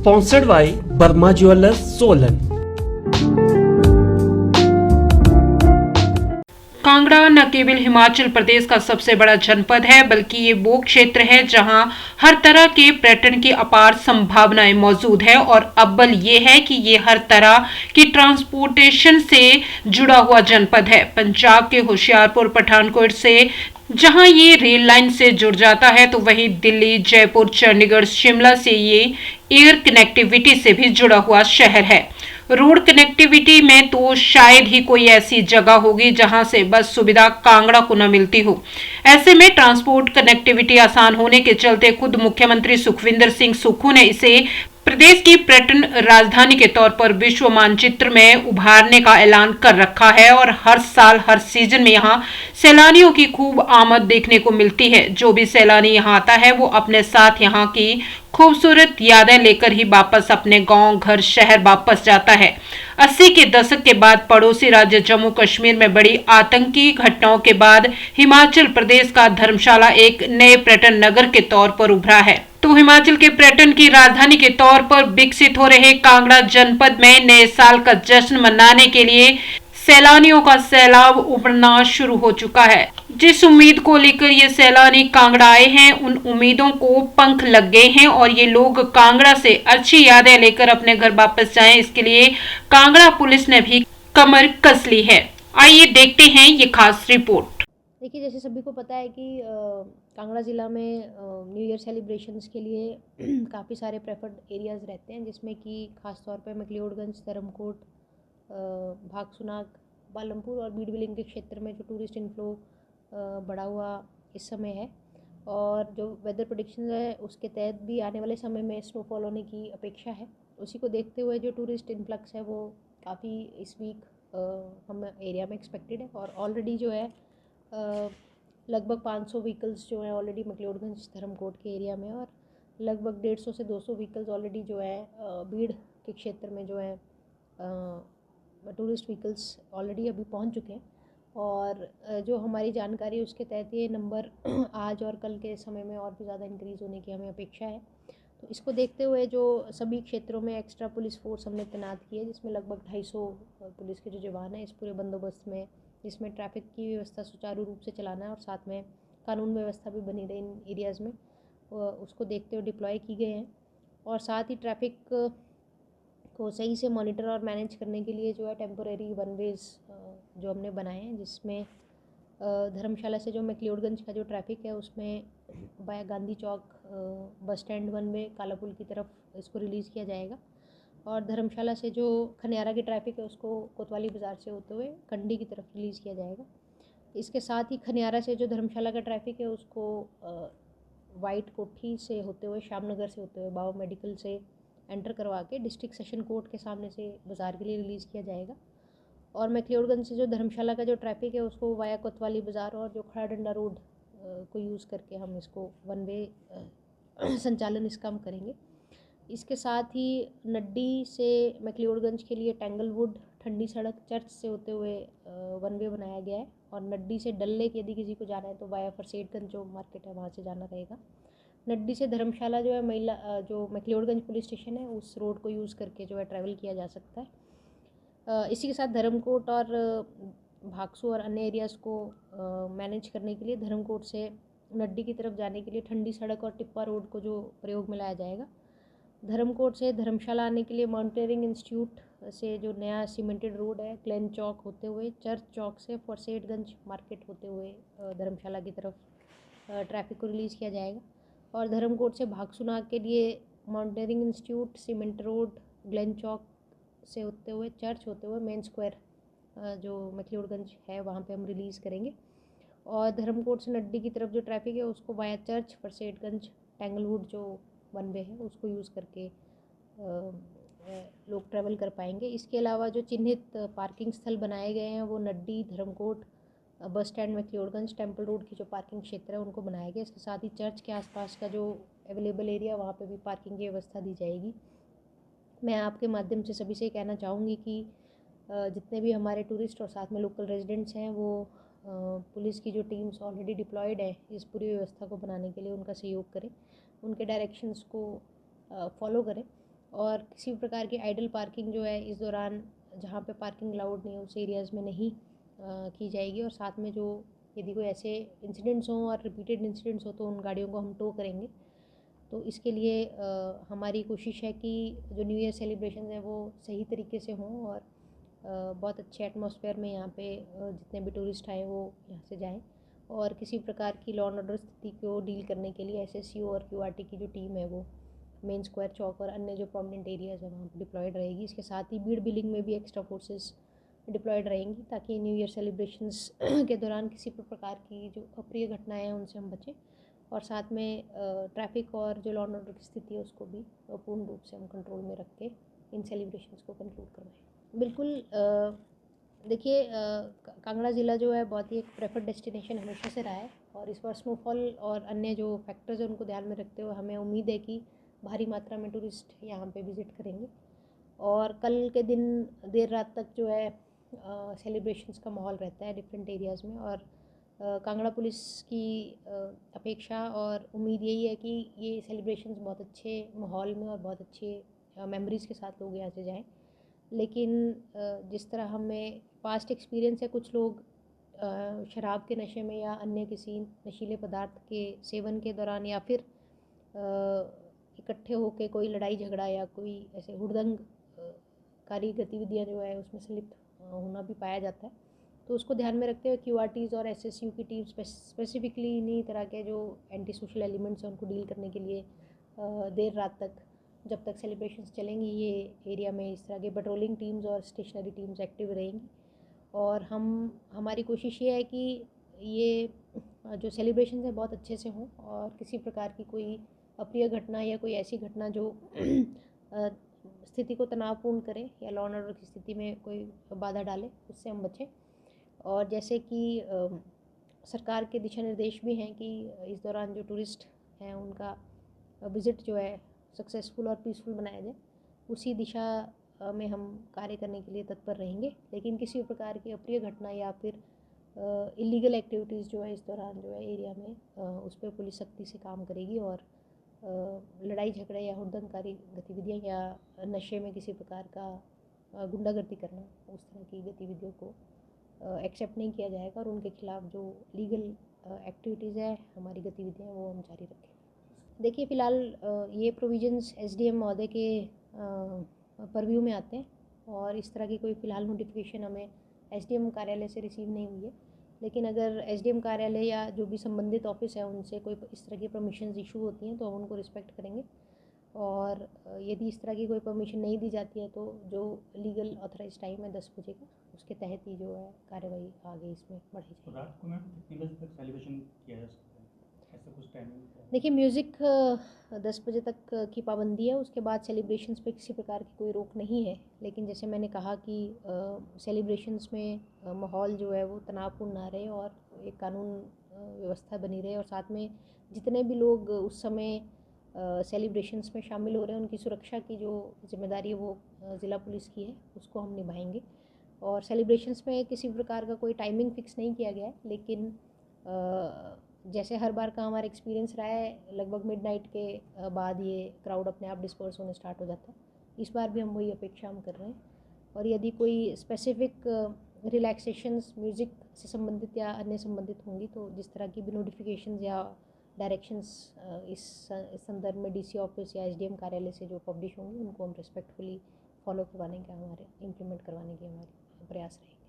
Sponsored by Burma Jewelers, Solan. Kangra न केवल हिमाचल प्रदेश का सबसे बड़ा जनपद है, बल्कि ये वो क्षेत्र है जहां हर तरह के पर्यटन की अपार संभावनाएं मौजूद है। और अव्वल ये है कि ये हर तरह की ट्रांसपोर्टेशन से जुड़ा हुआ जनपद है। पंजाब के होशियारपुर पठानकोट से जहां ये रेल लाइन से जुड़ जाता है, तो वहीं दिल्ली, जयपुर, चंडीगढ़, शिमला से ये एयर कनेक्टिविटी से भी जुड़ा हुआ शहर है। रोड कनेक्टिविटी में तो शायद ही कोई ऐसी जगह होगी जहां से बस सुविधा कांगड़ा को न मिलती हो। ऐसे में ट्रांसपोर्ट कनेक्टिविटी आसान होने के चलते खुद मुख्यमंत्री सुखविंदर सिंह सुक्खू ने इसे प्रदेश की पर्यटन राजधानी के तौर पर विश्व मानचित्र में उभारने का ऐलान कर रखा है। और हर साल हर सीजन में यहाँ सैलानियों की खूब आमद देखने को मिलती है। जो भी सैलानी यहाँ आता है वो अपने साथ यहाँ की खूबसूरत यादें लेकर ही वापस अपने गांव, घर, शहर वापस जाता है। 80 के दशक के बाद पड़ोसी राज्य जम्मू कश्मीर में बड़ी आतंकी घटनाओं के बाद हिमाचल प्रदेश का धर्मशाला एक नए पर्यटन नगर के तौर पर उभरा है। तो हिमाचल के पर्यटन की राजधानी के तौर पर विकसित हो रहे कांगड़ा जनपद में नए साल का जश्न मनाने के लिए सैलानियों का सैलाब उमड़ना शुरू हो चुका है। जिस उम्मीद को लेकर ये सैलानी कांगड़ा आए हैं, उन उम्मीदों को पंख लग गए हैं और ये लोग कांगड़ा से अच्छी यादें लेकर अपने घर वापस जाएं, इसके लिए कांगड़ा पुलिस ने भी कमर कस ली है। आइए देखते हैं ये खास रिपोर्ट। देखिए, जैसे सभी को पता है कि कांगड़ा ज़िला में न्यू ईयर सेलिब्रेशंस के लिए काफ़ी सारे प्रेफर्ड एरियाज़ रहते हैं, जिसमें कि ख़ास तौर पे मैक्लियोडगंज, धर्मकोट, भागसुनाग, पालमपुर और बीड़ बिलिंग के क्षेत्र में जो टूरिस्ट इनफ्लो बढ़ा हुआ इस समय है। और जो वेदर प्रेडिक्शन है उसके तहत भी आने वाले समय में स्नोफॉल होने की अपेक्षा है। उसी को देखते हुए जो टूरिस्ट इनफ्लक्स है वो काफ़ी इस वीक हम एरिया में एक्सपेक्टेड है। और ऑलरेडी जो है लगभग 500 व्हीकल्स जो हैं ऑलरेडी मैक्लियोडगंज, धर्मकोट के एरिया में, और लगभग 150 से 200 व्हीकल्स ऑलरेडी जो है बीड़ के क्षेत्र में जो है टूरिस्ट व्हीकल्स ऑलरेडी अभी पहुंच चुके हैं। और जो हमारी जानकारी उसके तहत ये नंबर आज और कल के समय में और भी ज़्यादा इंक्रीज़ होने की हमें अपेक्षा है। तो इसको देखते हुए जो सभी क्षेत्रों में एक्स्ट्रा पुलिस फोर्स हमने तैनात की है, जिसमें लगभग 250 पुलिस के जो जवान हैं इस पूरे बंदोबस्त में, जिसमें ट्रैफिक की व्यवस्था सुचारू रूप से चलाना है और साथ में कानून व्यवस्था भी बनी रहे इन एरियाज़ में, उसको देखते हुए डिप्लॉय की गए हैं। और साथ ही ट्रैफिक को सही से मॉनिटर और मैनेज करने के लिए जो है टेम्पोरेरी वन वेज़ जो हमने बनाए हैं, जिसमें धर्मशाला से जो मैक्लियोडगंज का जो ट्रैफिक है उसमें बाया गांधी चौक बस स्टैंड वन वे काला पुल की तरफ इसको रिलीज़ किया जाएगा। और धर्मशाला से जो खनियारा की ट्रैफिक है उसको कोतवाली बाज़ार से होते हुए कंडी की तरफ रिलीज़ किया जाएगा। इसके साथ ही खनियारा से जो धर्मशाला का ट्रैफिक है उसको वाइट कोठी से होते हुए, श्यामनगर से होते हुए, बाबा मेडिकल से एंटर करवा के डिस्ट्रिक्ट सेशन कोर्ट के सामने से बाज़ार के लिए रिलीज़ किया जाएगा। और मैक्लियोडगंज से जो धर्मशाला का जो ट्रैफिक है उसको वाया कोतवाली बाज़ार और जो खड़ा डंडा रोड को यूज़ करके हम इसको वन वे संचालन इसका हम करेंगे। इसके साथ ही नड्डी से मैक्लियोडगंज के लिए टेंगलवुड, ठंडी सड़क, चर्च से होते हुए वन वे बनाया गया है। और नड्डी से डल लेक यदि किसी को जाना है तो वाया फरसेटगंज जो मार्केट है वहाँ से जाना रहेगा। नड्डी से धर्मशाला जो है महिला जो मैक्लियोडगंज पुलिस स्टेशन है उस रोड को यूज़ करके जो है ट्रैवल किया जा सकता है। इसी के साथ धर्मकोट और भागसू और अन्य एरियाज़ को मैनेज करने के लिए धर्मकोट से नड्डी की तरफ जाने के लिए ठंडी सड़क और टिप्पा रोड को जो प्रयोग में लाया जाएगा। धर्मकोट से धर्मशाला आने के लिए माउंटेनियरिंग इंस्टीट्यूट से जो नया सीमेंटेड रोड है क्लेन चौक होते हुए, चर्च चौक से फरसेटगंज मार्केट होते हुए धर्मशाला की तरफ ट्रैफिक को रिलीज़ किया जाएगा। और धर्मकोट से भागसुनाग के लिए mountaineering institute, cement road, Glen Chowk से होते हुए, चर्च होते हुए मेन स्क्वायर जो मैक्लियोडगंज है वहाँ पे हम रिलीज़ करेंगे। और धर्मकोट से नड्डी की तरफ जो ट्रैफिक है उसको वाया चर्च, फरसेटगंज, टेंगलवुड जो वन वे है उसको यूज़ करके लोग ट्रैवल कर पाएंगे। इसके अलावा जो चिन्हित पार्किंग स्थल बनाए गए हैं वो Naddi, Dharamkot, bus stand McLeodganj, temple road की जो पार्किंग क्षेत्र है उनको बनाया गया। इसके साथ ही चर्च के आसपास का जो अवेलेबल एरिया वहाँ पे भी पार्किंग की व्यवस्था दी जाएगी। मैं आपके माध्यम से सभी से कहना चाहूँगी कि जितने भी हमारे टूरिस्ट और साथ में लोकल रेजिडेंट्स हैं वो पुलिस की जो टीम्स ऑलरेडी डिप्लॉयड है इस पूरी व्यवस्था को बनाने के लिए उनका सहयोग करें, उनके डायरेक्शंस को फॉलो करें। और किसी भी प्रकार की आइडल पार्किंग जो है इस दौरान जहाँ पे पार्किंग अलाउड नहीं है उस एरियाज़ में नहीं की जाएगी। और साथ में जो यदि कोई ऐसे इंसिडेंट्स हों और रिपीटेड इंसिडेंट्स हो तो उन गाड़ियों को हम टो करेंगे। तो इसके लिए हमारी कोशिश है कि जो न्यू ईयर सेलिब्रेशन है वो सही तरीके से हों और बहुत अच्छे एटमॉस्फेयर में यहाँ पे जितने भी टूरिस्ट आए वो यहाँ से जाएं। और किसी प्रकार की लॉ एंड ऑर्डर स्थिति को डील करने के लिए एसएसयू और क्यूआरटी की जो टीम है वो मेन स्क्वायर चौक और अन्य जो प्रोमिनेंट एरियाज़ हैं वहाँ पर डिप्लॉयड रहेगी। इसके साथ ही भीड़ बिलिंग में भी एक्स्ट्रा फोर्सेस डिप्लॉयड रहेंगी ताकि न्यू ईयर सेलिब्रेशंस के दौरान किसी भी प्रकार की जो अप्रिय घटनाएं हैं उनसे हम बचें। और साथ में ट्रैफिक और जो लॉ एंड ऑर्डर की स्थिति है उसको भी पूर्ण रूप से हम कंट्रोल में रख के इन सेलिब्रेशंस को कंक्लूड करवाएं। बिल्कुल देखिए कांगड़ा ज़िला जो है बहुत ही एक प्रेफर्ड डेस्टिनेशन हमेशा से रहा है और इस बार स्नोफॉल और अन्य जो फैक्टर्स हैं उनको ध्यान में रखते हुए हमें उम्मीद है कि भारी मात्रा में टूरिस्ट यहाँ पे विज़िट करेंगे। और कल के दिन देर रात तक जो है सेलिब्रेशंस का माहौल रहता है डिफरेंट एरियाज़ में। और कांगड़ा पुलिस की अपेक्षा और उम्मीद यही है कि ये सेलिब्रेशंस बहुत अच्छे माहौल में और बहुत अच्छे मेमोरीज़ के साथ लोग यहाँ से जाएं। लेकिन जिस तरह हमें पास्ट एक्सपीरियंस है कुछ लोग शराब के नशे में या अन्य किसी नशीले पदार्थ के सेवन के दौरान या फिर इकट्ठे होकर कोई लड़ाई झगड़ा या कोई ऐसे हुड़दंग कारी गतिविधियाँ जो है उसमें लिप्त होना भी पाया जाता है। तो उसको ध्यान में रखते हुए क्यूआरटीज़ और एसएसयू की टीम स्पेसिफिकली इन्हीं तरह के जो एंटी सोशल एलिमेंट्स हैं उनको डील करने के लिए देर रात तक जब तक सेलिब्रेशंस चलेंगी ये एरिया में इस तरह की पेट्रोलिंग टीम्स और स्टेशनरी टीम्स एक्टिव रहेंगी। और हमारी कोशिश ये है कि ये जो सेलिब्रेशंस हैं बहुत अच्छे से हों और किसी प्रकार की कोई अप्रिय घटना या कोई ऐसी घटना जो स्थिति को तनावपूर्ण करे या लॉ एंड ऑर्डर की स्थिति में कोई बाधा डाले उससे हम बचें। और जैसे कि सरकार के दिशा निर्देश भी हैं कि इस दौरान जो टूरिस्ट हैं उनका विज़िट जो है सक्सेसफुल और पीसफुल बनाया जाए, उसी दिशा में हम कार्य करने के लिए तत्पर रहेंगे। लेकिन किसी प्रकार की अप्रिय घटना या फिर इलीगल एक्टिविटीज़ जो है इस दौरान जो है एरिया में उस पर पुलिस सख्ती से काम करेगी और लड़ाई झगड़े या हुड़दंगकारी गतिविधियाँ या नशे में किसी प्रकार का गुंडागर्दी करना उस तरह की गतिविधियों को एक्सेप्ट नहीं किया जाएगा और उनके खिलाफ़ जो लीगल एक्टिविटीज़ है हमारी गतिविधियाँ वो हम जारी रखें। देखिए फ़िलहाल ये प्रोविजंस एसडीएम महोदय के परव्यू में आते हैं और इस तरह की कोई फ़िलहाल नोटिफिकेशन हमें एसडीएम कार्यालय से रिसीव नहीं हुई है। लेकिन अगर एसडीएम कार्यालय या जो भी संबंधित ऑफिस है उनसे कोई इस तरह की परमिशंस इशू होती हैं तो हम उनको रिस्पेक्ट करेंगे। और यदि इस तरह की कोई परमिशन नहीं दी जाती है तो जो लीगल ऑथराइज टाइम है 10 बजे का उसके तहत ही जो है कार्रवाई आगे इसमें बढ़ाई जाएगी। रात को मैम कितने बजे तक सेलिब्रेशन किया जा सकता है, ऐसा कुछ टाइमिंग? देखिए म्यूज़िक 10 बजे तक की पाबंदी है, उसके बाद सेलिब्रेशंस पे किसी प्रकार की कोई रोक नहीं है। लेकिन जैसे मैंने कहा कि सेलिब्रेशंस में माहौल जो है वो तनावपूर्ण ना रहे और एक कानून व्यवस्था बनी रहे। और साथ में जितने भी लोग उस समय सेलिब्रेशंस में शामिल हो रहे हैं उनकी सुरक्षा की जो जिम्मेदारी है वो ज़िला पुलिस की है, उसको हम निभाएंगे। और सेलिब्रेशंस में किसी प्रकार का कोई टाइमिंग फ़िक्स नहीं किया गया है, लेकिन जैसे हर बार का हमारा एक्सपीरियंस रहा है लगभग मिडनाइट के बाद ये क्राउड अपने आप डिस्पर्स होने स्टार्ट हो जाता है। इस बार भी हम वही अपेक्षा हम कर रहे हैं। और यदि कोई स्पेसिफिक रिलैक्सेशंस म्यूज़िक से संबंधित या अन्य संबंधित होंगी तो जिस तरह की भी नोटिफिकेशंस या डायरेक्शंस इस संदर्भ में डीसी ऑफिस या एसडीएम कार्यालय से जो पब्लिश होंगी उनको हम रिस्पेक्टफुली फॉलो करवाने का इम्प्लीमेंट करवाने की हमारी प्रयास रहेगी।